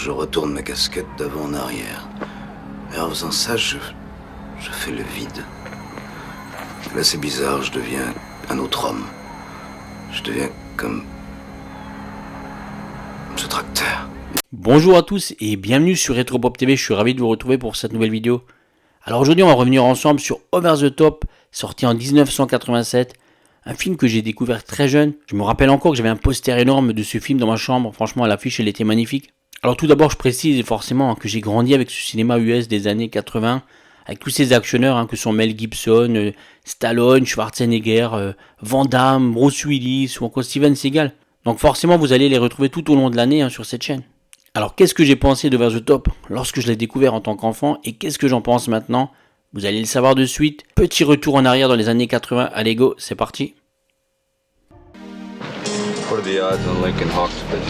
je retourne ma casquette d'avant en arrière. Et en faisant ça, je fais le vide. Là, c'est bizarre, je deviens un autre homme. Je deviens comme ce tracteur. Bonjour à tous et bienvenue sur Retropop TV, je suis ravi de vous retrouver pour cette nouvelle vidéo. Alors aujourd'hui on va revenir ensemble sur Over the Top, sorti en 1987, un film que j'ai découvert très jeune. Je me rappelle encore que j'avais un poster énorme de ce film dans ma chambre, franchement l'affiche elle était magnifique. Alors tout d'abord je précise forcément que j'ai grandi avec ce cinéma US des années 80, avec tous ces actionneurs que sont Mel Gibson, Stallone, Schwarzenegger, Van Damme, Bruce Willis ou encore Steven Seagal. Donc forcément vous allez les retrouver tout au long de l'année sur cette chaîne. Alors qu'est-ce que j'ai pensé de Over the Top lorsque je l'ai découvert en tant qu'enfant et qu'est-ce que j'en pense maintenant? Vous allez le savoir de suite. Petit retour en arrière dans les années 80, allez go, c'est parti. What are the odds on Lincoln Hawks pitch?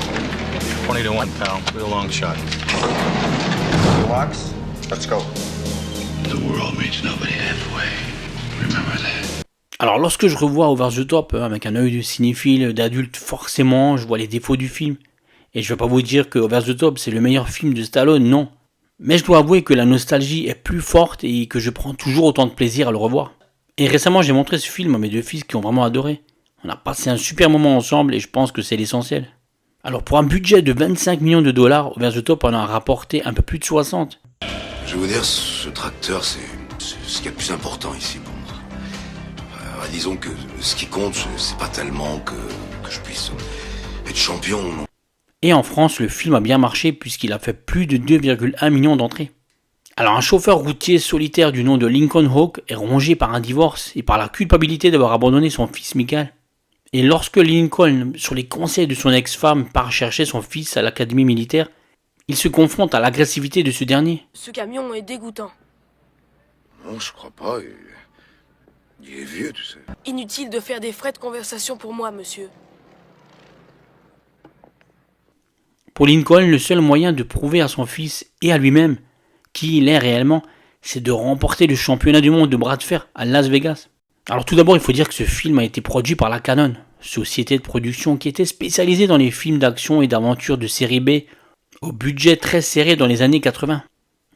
20 to 1 pound with a long shot. Hawks, let's go. The world meets nobody halfway. Remember that. Alors lorsque je revois Over the Top avec un œil de cinéphile, d'adulte, forcément je vois les défauts du film. Et je vais pas vous dire que Over the Top c'est le meilleur film de Stallone, non. Mais je dois avouer que la nostalgie est plus forte et que je prends toujours autant de plaisir à le revoir. Et récemment j'ai montré ce film à mes deux fils qui ont vraiment adoré. On a passé un super moment ensemble et je pense que c'est l'essentiel. Alors pour un budget de 25 millions de dollars, Over the Top en a rapporté un peu plus de 60. Je vais vous dire, ce tracteur, c'est ce qui est le plus important ici pour moi. Disons que ce qui compte, c'est pas tellement que je puisse être champion, non. Et en France, le film a bien marché puisqu'il a fait plus de 2,1 millions d'entrées. Alors un chauffeur routier solitaire du nom de Lincoln Hawk est rongé par un divorce et par la culpabilité d'avoir abandonné son fils Michael. Et lorsque Lincoln, sur les conseils de son ex-femme, part chercher son fils à l'académie militaire, il se confronte à l'agressivité de ce dernier. Ce camion est dégoûtant. Non, je crois pas. Il est vieux, tu sais. Inutile de faire des frais de conversation pour moi, monsieur. Pour Lincoln, le seul moyen de prouver à son fils et à lui-même qui il est réellement, c'est de remporter le championnat du monde de bras de fer à Las Vegas. Alors tout d'abord, il faut dire que ce film a été produit par la Canon, société de production qui était spécialisée dans les films d'action et d'aventure de série B, au budget très serré dans les années 80.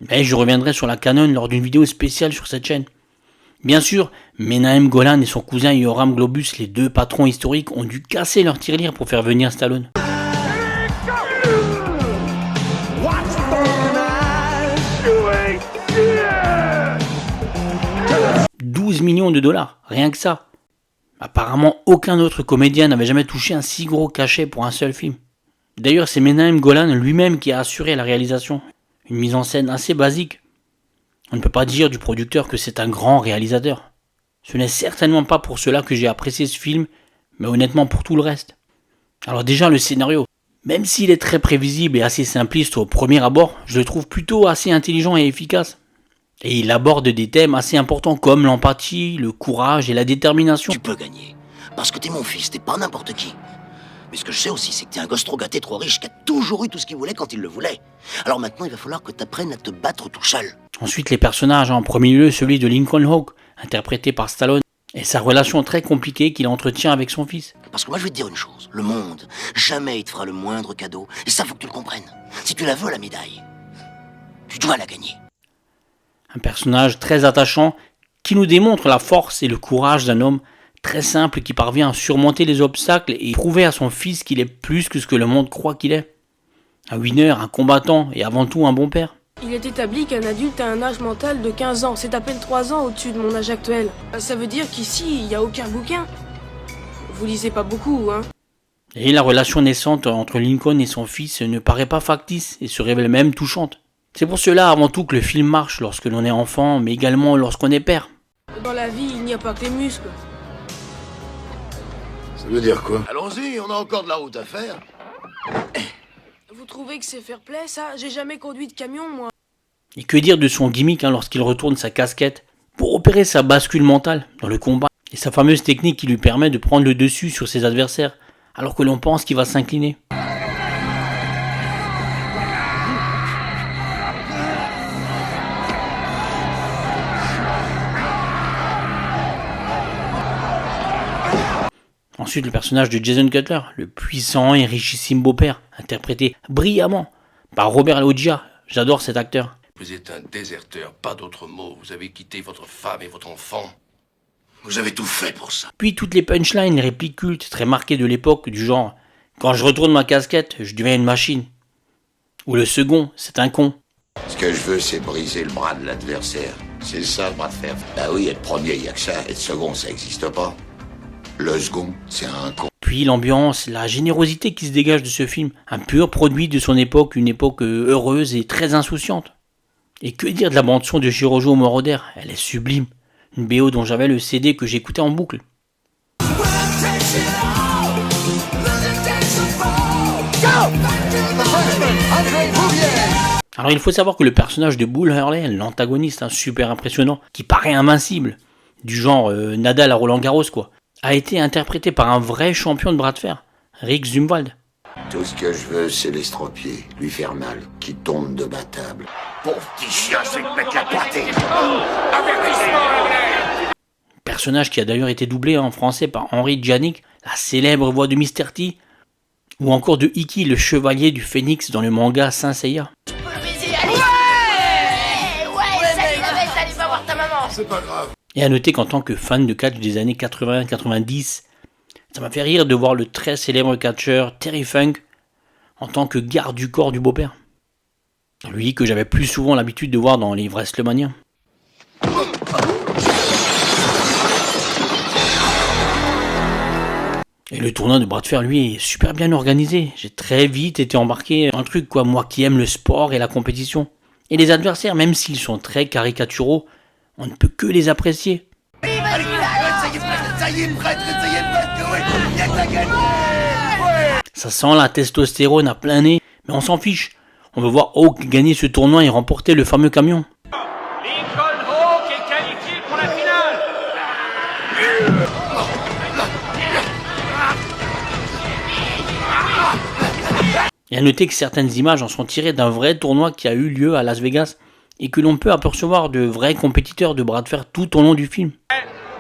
Mais je reviendrai sur la Canon lors d'une vidéo spéciale sur cette chaîne. Bien sûr, Menahem Golan et son cousin Yoram Globus, les deux patrons historiques, ont dû casser leur tirelire pour faire venir Stallone. 12 millions de dollars, rien que ça. Apparemment, aucun autre comédien n'avait jamais touché un si gros cachet pour un seul film. D'ailleurs, c'est Menahem Golan lui-même qui a assuré la réalisation. Une mise en scène assez basique. On ne peut pas dire du producteur que c'est un grand réalisateur. Ce n'est certainement pas pour cela que j'ai apprécié ce film, mais honnêtement pour tout le reste. Alors déjà, le scénario. Même s'il est très prévisible et assez simpliste au premier abord, je le trouve plutôt assez intelligent et efficace. Et il aborde des thèmes assez importants comme l'empathie, le courage et la détermination. Tu peux gagner, parce que t'es mon fils, t'es pas n'importe qui. Mais ce que je sais aussi, c'est que t'es un gosse trop gâté, trop riche, qui a toujours eu tout ce qu'il voulait quand il le voulait. Alors maintenant, il va falloir que t'apprennes à te battre tout seul. Ensuite, les personnages, en premier lieu celui de Lincoln Hawk, interprété par Stallone, et sa relation très compliquée qu'il entretient avec son fils. Parce que moi, je vais te dire une chose, le monde, jamais il te fera le moindre cadeau, et ça, faut que tu le comprennes. Si tu la veux, la médaille, tu dois la gagner. Un personnage très attachant qui nous démontre la force et le courage d'un homme très simple qui parvient à surmonter les obstacles et prouver à son fils qu'il est plus que ce que le monde croit qu'il est. Un winner, un combattant et avant tout un bon père. Il est établi qu'un adulte a un âge mental de 15 ans. C'est à peine 3 ans au-dessus de mon âge actuel. Ça veut dire qu'ici, il n'y a aucun bouquin. Vous lisez pas beaucoup, hein? Et la relation naissante entre Lincoln et son fils ne paraît pas factice et se révèle même touchante. C'est pour cela avant tout que le film marche lorsque l'on est enfant, mais également lorsqu'on est père. Dans la vie, il n'y a pas que les muscles. Ça veut dire quoi? Allons-y, on a encore de la route à faire. Vous trouvez que c'est fair play, ça? J'ai jamais conduit de camion, moi. Et que dire de son gimmick lorsqu'il retourne sa casquette pour opérer sa bascule mentale dans le combat et sa fameuse technique qui lui permet de prendre le dessus sur ses adversaires alors que l'on pense qu'il va s'incliner. Ensuite, le personnage de Jason Cutler, le puissant et richissime beau-père, interprété brillamment par Robert Loggia. J'adore cet acteur. Vous êtes un déserteur, pas d'autre mot. Vous avez quitté votre femme et votre enfant. Vous avez tout fait pour ça. Puis toutes les punchlines, les répliques cultes très marquées de l'époque, du genre « Quand je retourne ma casquette, je deviens une machine ». Ou le second, c'est un con. Ce que je veux, c'est briser le bras de l'adversaire. C'est ça le bras de fer. Bah oui, être premier, il n'y a que ça. Être second, ça n'existe pas. Le second, c'est un con. Puis l'ambiance, la générosité qui se dégage de ce film. Un pur produit de son époque, une époque heureuse et très insouciante. Et que dire de la bande-son de Shirojo Moroder, elle est sublime. Une BO dont j'avais le CD que j'écoutais en boucle. Alors il faut savoir que le personnage de Bull Hurley, l'antagoniste super impressionnant, qui paraît invincible, du genre Nadal à Roland Garros quoi, a été interprété par un vrai champion de bras de fer, Rick Zumwalt. Tout ce que je veux, c'est l'estropier, lui faire mal, qu'il tombe de ma table. Pauvre petit chien, je vais te mettre la pointée. Personnage qui a d'ailleurs été doublé en français par Henry Djanik, la célèbre voix de Mr. T, ou encore de Ikki, le chevalier du phénix dans le manga Saint Seiya. C'est pas grave. Et à noter qu'en tant que fan de catch des années 80-90, ça m'a fait rire de voir le très célèbre catcheur Terry Funk en tant que garde du corps du beau-père. Lui que j'avais plus souvent l'habitude de voir dans les WrestleMania. Et le tournoi de bras de fer, lui, est super bien organisé. J'ai très vite été embarqué dans un truc, quoi, moi qui aime le sport et la compétition. Et les adversaires, même s'ils sont très caricaturaux, on ne peut que les apprécier. Ça sent la testostérone à plein nez, mais on s'en fiche. On veut voir Hawk gagner ce tournoi et remporter le fameux camion. Lincoln Hawk est qualifié pour la finale. Et à noter que certaines images en sont tirées d'un vrai tournoi qui a eu lieu à Las Vegas et que l'on peut apercevoir de vrais compétiteurs de bras de fer tout au long du film.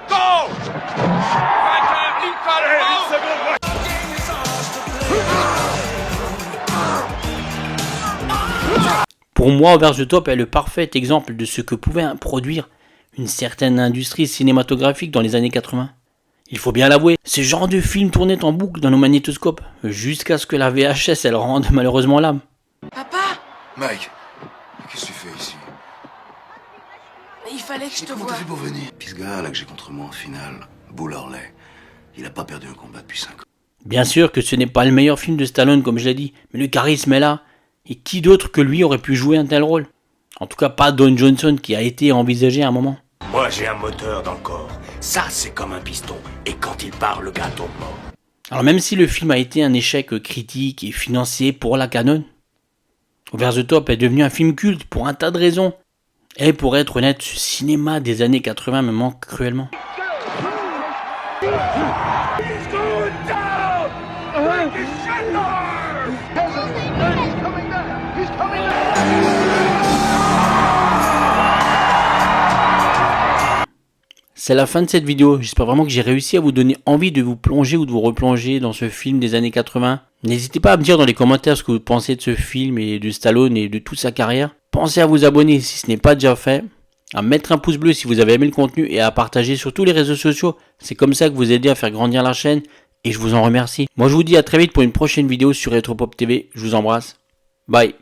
Go! Vainqueur Lincoln Hawk. Pour moi, Over the Top est le parfait exemple de ce que pouvait produire une certaine industrie cinématographique dans les années 80. Il faut bien l'avouer, ce genre de film tournait en boucle dans nos magnétoscopes, jusqu'à ce que la VHS elle rende malheureusement l'âme. Papa, Mike, qu'est-ce que tu fais ici? il fallait que je te Comment voie. t'as fait pour venir? Puis ce gars là que j'ai contre moi en finale, Bull Hurley, il a pas perdu un combat depuis 5 ans. Bien sûr que ce n'est pas le meilleur film de Stallone comme je l'ai dit, mais le charisme est là, et qui d'autre que lui aurait pu jouer un tel rôle? En tout cas pas Don Johnson qui a été envisagé à un moment. Moi, j'ai un moteur dans le corps. Ça, c'est comme un piston. Et quand il part, le gars tombe mort. Alors même si le film a été un échec critique et financier pour la Canon, Over the Top est devenu un film culte pour un tas de raisons. Et pour être honnête, ce cinéma des années 80 me manque cruellement. C'est la fin de cette vidéo, j'espère vraiment que j'ai réussi à vous donner envie de vous plonger ou de vous replonger dans ce film des années 80. N'hésitez pas à me dire dans les commentaires ce que vous pensez de ce film et de Stallone et de toute sa carrière. Pensez à vous abonner si ce n'est pas déjà fait, à mettre un pouce bleu si vous avez aimé le contenu et à partager sur tous les réseaux sociaux. C'est comme ça que vous aidez à faire grandir la chaîne et je vous en remercie. Moi je vous dis à très vite pour une prochaine vidéo sur Retropop TV, je vous embrasse. Bye.